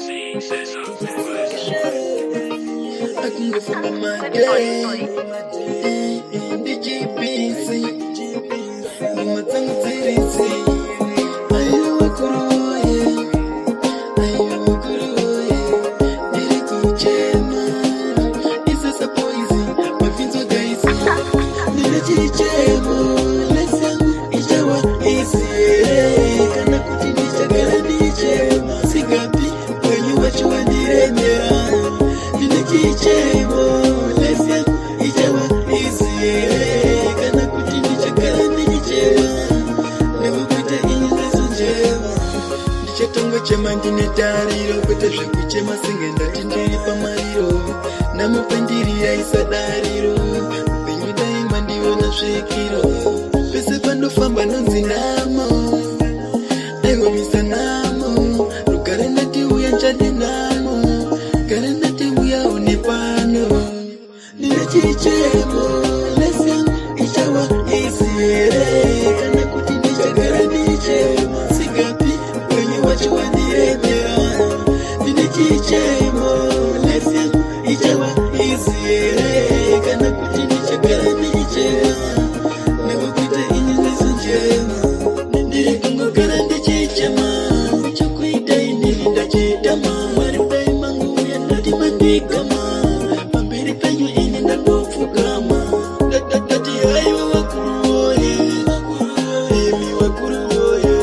I can go for my day. DGPC, Mama Tango Tirisi. Ayo wakuruye, niri kuchema. Isa sa poizi, mafinzo gaisi. Nina chichemo, lesa ijawa isi. Kana kutindisha garanichema. Sigapi, wenyu wachuwa niremera. Nina chichemo, lesa ijawa isi. Kana kutindisha garanichema. Nebukuta inyiza sunjema. Ndichatongo chema ndine dariro. Kwete zvekuchema singenda tindiri pamariro. Namupandiri yaisa dariro. Upenyu daima ndiona svikiro. Pese pandofamba nonzi namo. Aiwa misa namo. Rugare ndati uya njade namo. Gare ndati uya une pano. Nina chichemo. Lesa ichawa isiere. Kana kuti ndichagara ndichema. Sigapi wenye wacho wandiremera. Nina chichemo. Lesa ichawa isiere. Kana kuti ndichagara ndichema. Nebukuta inyiza njema. Ndiri kungogara ndichichema. Chokuita inini ndachitama. Marudai mangu yandati mandigama. Pamberi penyu ini ndakofugama. Ndati haiwa wakuruoye. Emi wakuruoye.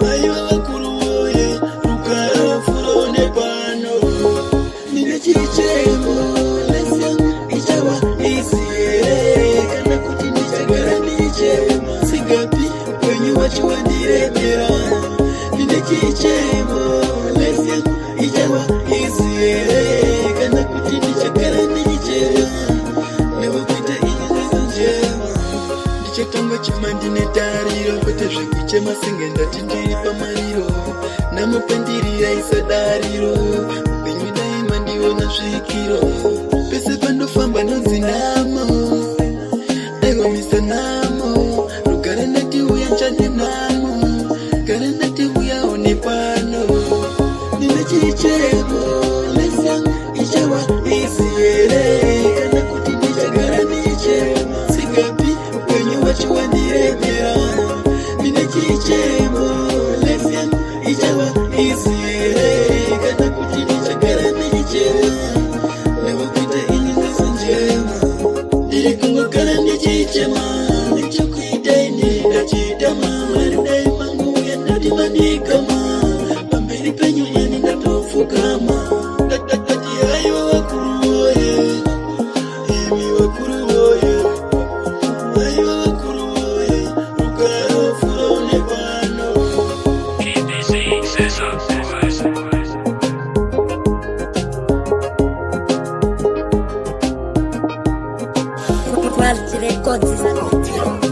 Haiwa wakuruoye. Rukara furone pano. Nina chichemo. Lesa ichawa isiere. Kana kuti ndichagara ndichema. Sigapi wenyu wacho wandiremera. Nina chichemo. Lesa ichawa isiere. Kana kuti ndichagara ndichema. Nebukuta inyiza njema. Ndichatongo chema ndine dariro. Kwete zvekuchema singenda tindiri pamariro. Namupandiri yaisa dariro. Upenyu daima ndiona svikiro. Pese pandofamba nonzi namo. Aiwa misa namo. Rugare ndati uya njade namo. Gare ndati uya une pano. Nina chichemo. Lesa ichawa isiere. Kana kuti ndichagara ndichema. Sigapi wenyu wacho wandiremera. Nina chichemo. Lesa ichawa isiere. Kana kuti ndichagara ndichema. Nebukuta inyiza njema. Ndiri kungogara ndichichema. Ndichokuita ini ndachitama. Marudai mangu yandati mandigama. Pamberi penyu ini ndatofugama. Ndati haiwa wakuruoye. Emi wakuruoye. Haiwa wakuruoye. Rukara furone pano. Quality records.